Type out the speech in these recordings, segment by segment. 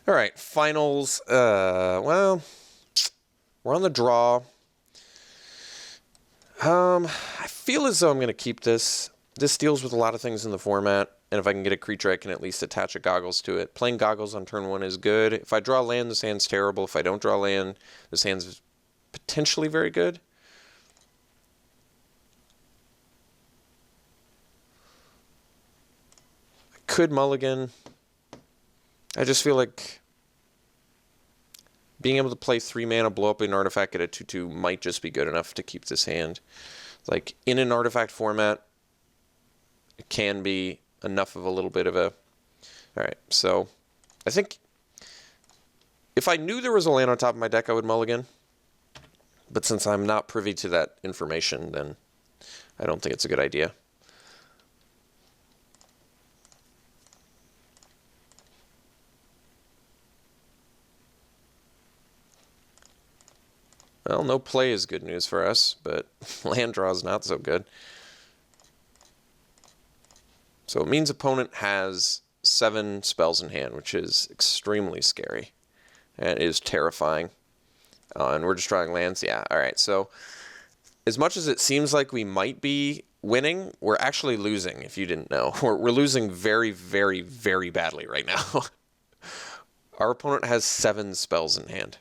All right, finals. Well, we're on the draw. I feel as though I'm going to keep this. This deals with a lot of things in the format, and if I can get a creature, I can at least attach a Goggles to it. Playing Goggles on turn 1 is good. If I draw land, this hand's terrible. If I don't draw land, this hand's potentially very good. I could mulligan. I just feel like being able to play 3 mana, blow up an artifact, get a 2/2 might just be good enough to keep this hand. Like, in an artifact format, it can be enough of a little bit of a... Alright, so I think if I knew there was a land on top of my deck, I would mulligan. But since I'm not privy to that information, then I don't think it's a good idea. Well, no play is good news for us, but land draw is not so good. So it means opponent has 7 spells in hand, which is extremely scary. And it is terrifying. And we're just drawing lands. Yeah, alright. So as much as it seems like we might be winning, we're actually losing, if you didn't know. We're losing very, very, very badly right now. Our opponent has 7 spells in hand.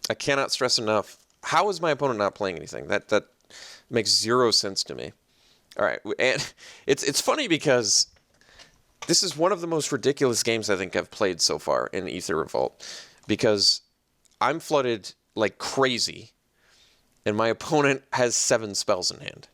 I cannot stress enough. How is my opponent not playing anything? That makes 0 sense to me. All right, and it's funny because this is one of the most ridiculous games I think I've played so far in Aether Revolt, because I'm flooded like crazy, and my opponent has 7 spells in hand.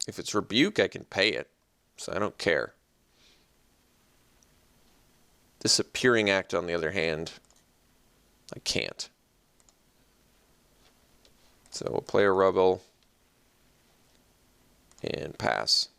If it's Rebuke, I can pay it, so I don't care. Disappearing Act, on the other hand, I can't. So we'll play a Rebel and pass.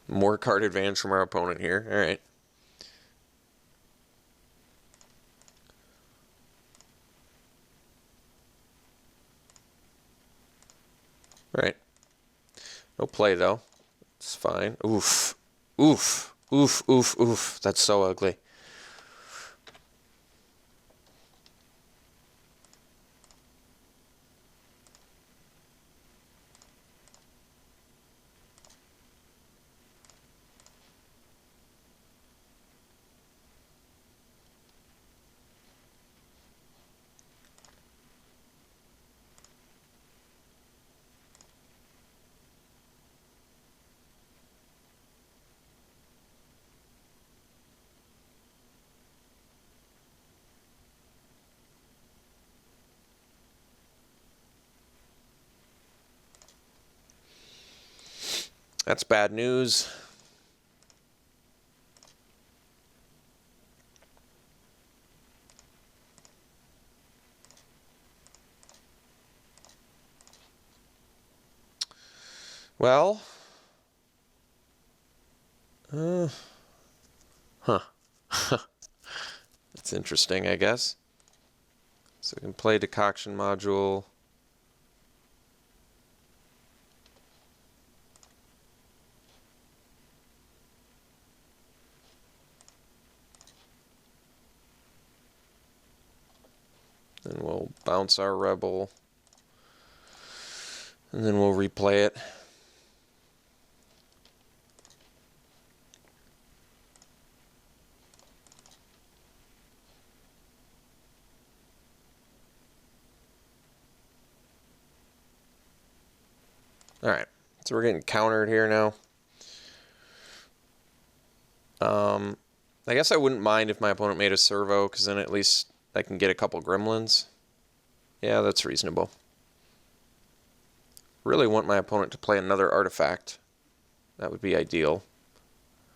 More card advantage from our opponent here. All right. All right. No play, though. It's fine. Oof. Oof. Oof, oof, oof. That's so ugly. That's bad news. Well, huh. That's interesting, I guess. So we can play Decoction Module. Then we'll bounce our Rebel. And then we'll replay it. Alright, so we're getting countered here now. I guess I wouldn't mind if my opponent made a servo, because then at least I can get a couple gremlins. Yeah, that's reasonable. Really want my opponent to play another artifact. That would be ideal.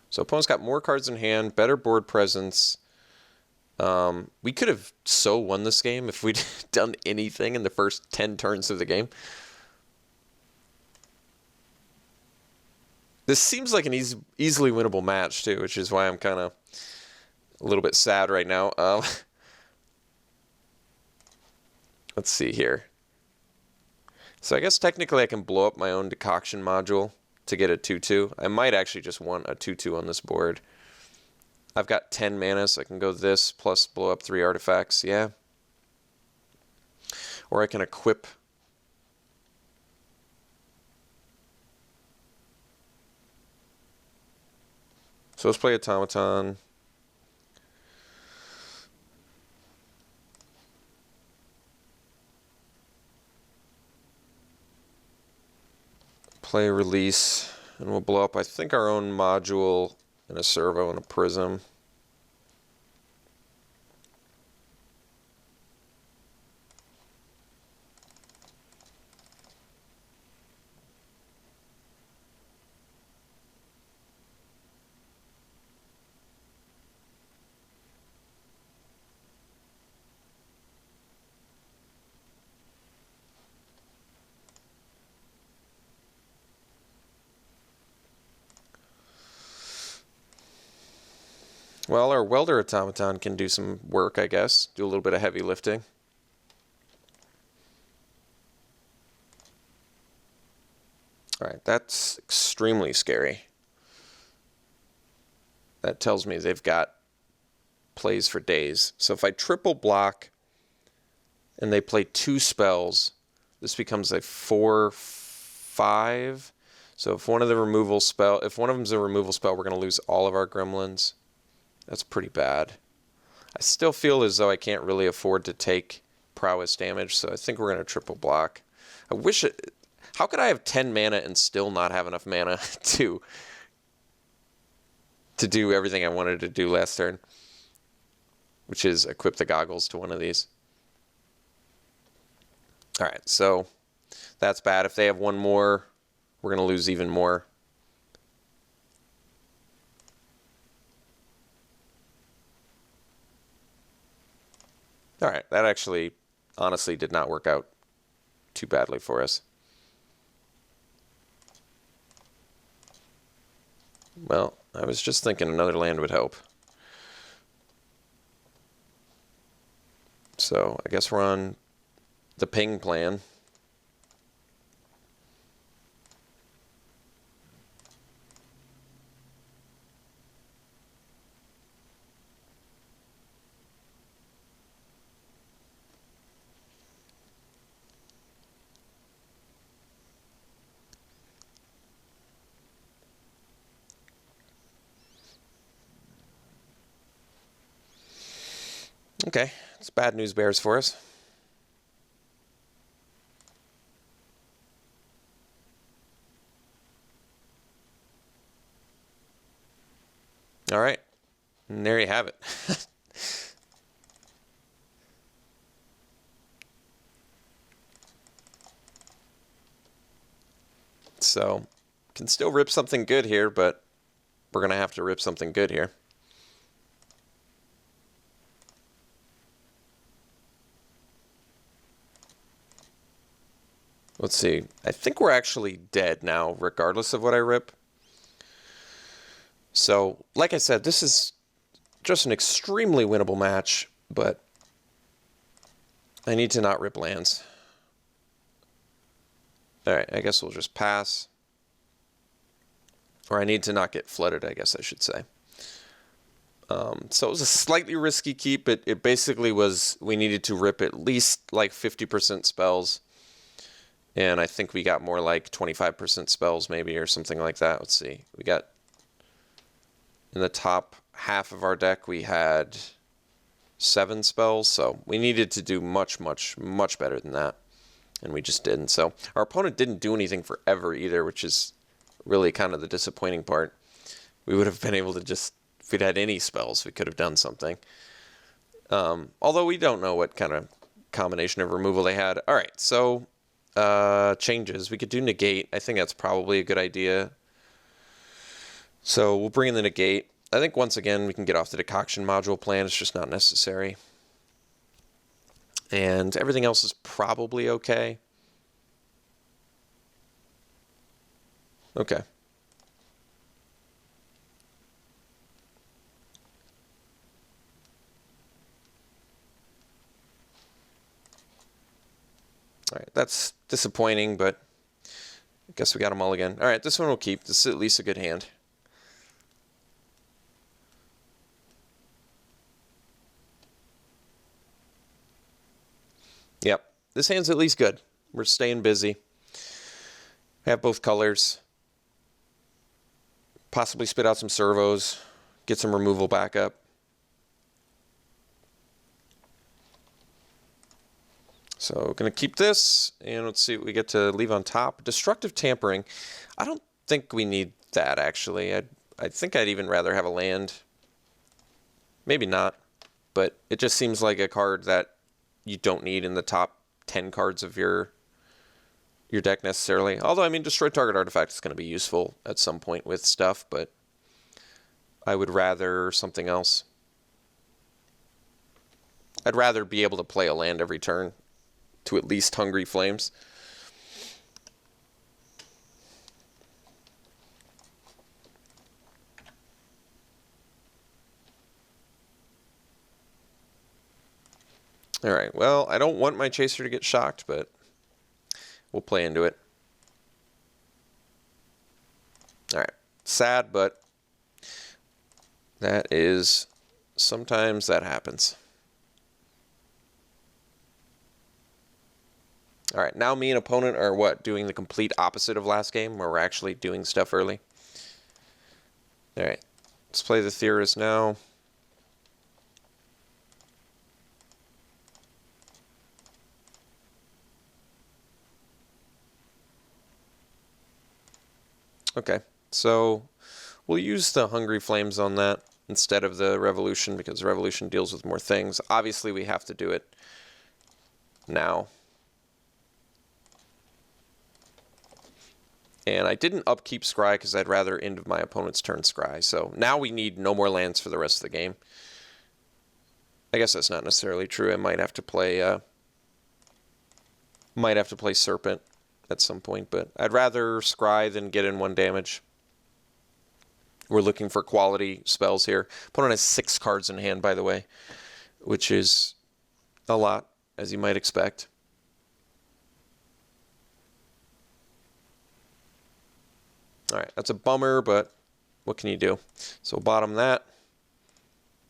So opponent's got more cards in hand, better board presence. We could have so won this game if we'd done anything in the first 10 turns of the game. This seems like an easily winnable match, too, which is why I'm kind of a little bit sad right now. Let's see here. So I guess technically I can blow up my own decoction module to get a 2/2. I might actually just want a 2/2 on this board. I've got 10 mana, so I can go this plus blow up 3 artifacts. Yeah. Or I can equip. So let's play Automaton. Play Release, and we'll blow up, I think, our own module and a servo and a prism. Well, our Welder Automaton can do some work, I guess. Do a little bit of heavy lifting. Alright, that's extremely scary. That tells me they've got plays for days. So if I triple block and they play 2 spells, this becomes a 4/5. So if one of them's a removal spell, we're going to lose all of our gremlins. That's pretty bad. I still feel as though I can't really afford to take prowess damage, so I think we're going to triple block. I wish it... How could I have 10 mana and still not have enough mana to do everything I wanted to do last turn? Which is equip the goggles to one of these. Alright, so that's bad. If they have one more, we're going to lose even more. Alright, that actually honestly did not work out too badly for us. Well, I was just thinking another land would help. So I guess we're on the ping plan. Okay, it's bad news bears for us. All right, and there you have it. So, can still rip something good here, but we're going to have to rip something good here. Let's see. I think we're actually dead now, regardless of what I rip. So, like I said, this is just an extremely winnable match, but I need to not rip lands. Alright, I guess we'll just pass. Or I need to not get flooded, I guess I should say. So it was a slightly risky keep. It basically was, we needed to rip at least like 50% spells. And I think we got more like 25% spells maybe or something like that. Let's see. We got, in the top half of our deck, we had 7 spells. So we needed to do much, much, much better than that. And we just didn't. So our opponent didn't do anything forever either, which is really kind of the disappointing part. We would have been able to just, if we'd had any spells, we could have done something. Although we don't know what kind of combination of removal they had. All right, so changes. We could do negate. I think that's probably a good idea. So we'll bring in the negate. I think once again we can get off the decoction module plan. It's just not necessary. And everything else is probably okay. Okay. All right, that's disappointing, but I guess we got them all again. All right, this one we'll keep. This is at least a good hand. Yep, this hand's at least good. We're staying busy. Have both colors. Possibly spit out some servos. Get some removal back up. So we're going to keep this, and let's see what we get to leave on top. Destructive Tampering. I don't think we need that, actually. I think I'd even rather have a land. Maybe not, but it just seems like a card that you don't need in the top 10 cards of your deck necessarily. Although, I mean, Destroy Target Artifact is going to be useful at some point with stuff, but I would rather something else. I'd rather be able to play a land every turn to at least Hungry Flames. All right, well, I don't want my Chaser to get shocked, but we'll play into it. All right, sad, but that is, sometimes that happens. All right, now me and opponent are what? Doing the complete opposite of last game, where we're actually doing stuff early. All right, let's play the Theorist now. Okay, so we'll use the Hungry Flames on that instead of the Revolution, because Revolution deals with more things. Obviously, we have to do it now. And I didn't upkeep Scry because I'd rather end of my opponent's turn Scry. So now we need no more lands for the rest of the game. I guess that's not necessarily true. I might have to play Serpent at some point, but I'd rather Scry than get in 1 damage. We're looking for quality spells here. Opponent has 6 cards in hand, by the way, which is a lot, as you might expect. All right, that's a bummer, but what can you do? So we'll bottom that.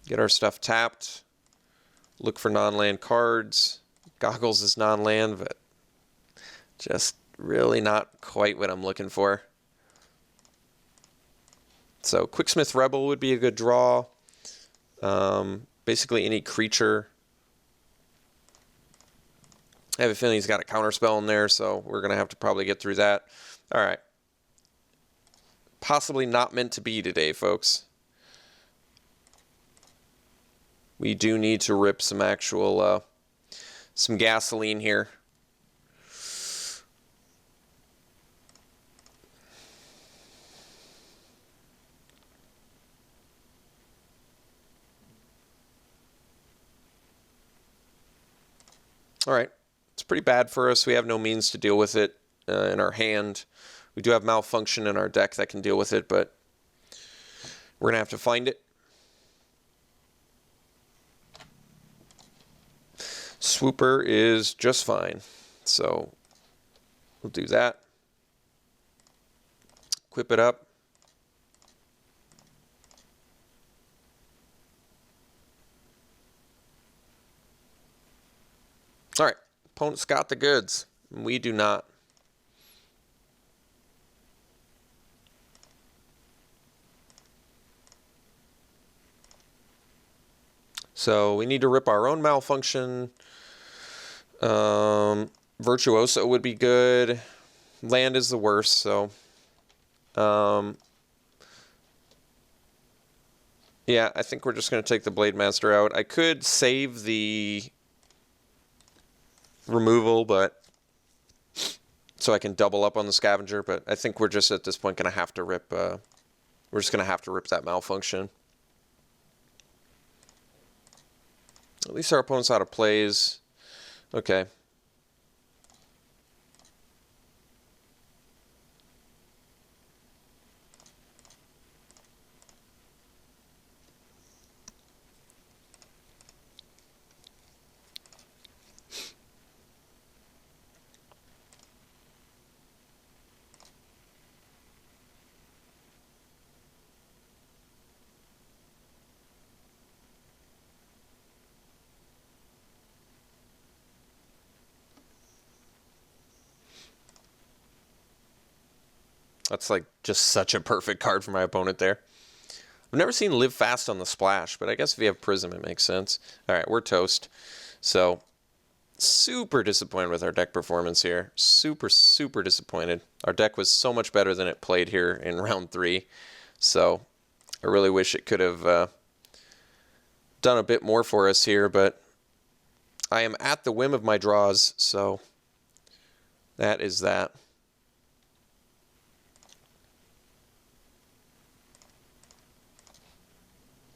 Get our stuff tapped. Look for non-land cards. Goggles is non-land, but just really not quite what I'm looking for. So Quicksmith Rebel would be a good draw. Basically any creature. I have a feeling he's got a counterspell in there, so we're going to have to probably get through that. All right. Possibly not meant to be today, folks. We do need to rip some actual, some gasoline here. All right. It's pretty bad for us. We have no means to deal with it in our hand. We do have Malfunction in our deck that can deal with it, but we're going to have to find it. Swooper is just fine, so we'll do that. Equip it up. Opponent's got the goods. We do not. So we need to rip our own Malfunction. Virtuoso would be good. Land is the worst, so... yeah, I think we're just going to take the Blade Master out. I could save the removal, but so I can double up on the Scavenger, but I think we're just at this point going to have to rip... we're just going to have to rip that Malfunction. At least our opponent's out of plays. Okay. That's like just such a perfect card for my opponent there. I've never seen Live Fast on the splash, but I guess if you have Prism, it makes sense. All right, we're toast. So, super disappointed with our deck performance here. Super, super disappointed. Our deck was so much better than it played here in round 3. So, I really wish it could have done a bit more for us here, but I am at the whim of my draws, so that is that.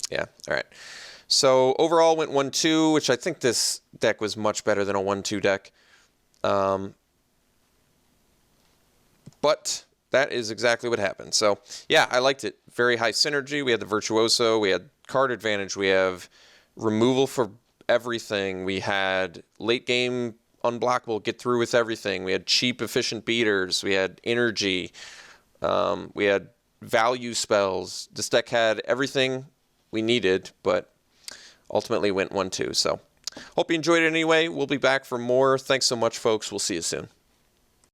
Yeah, all right. So overall went 1-2, which I think this deck was much better than a 1-2 deck. But that is exactly what happened. So yeah, I liked it. Very high synergy. We had the Virtuoso. We had card advantage. We have removal for everything. We had late game unblockable, get through with everything. We had cheap, efficient beaters. We had energy. We had value spells. This deck had everything we needed, but ultimately went 1-2. So hope you enjoyed it anyway. We'll be back for more. Thanks so much, folks. We'll see you soon.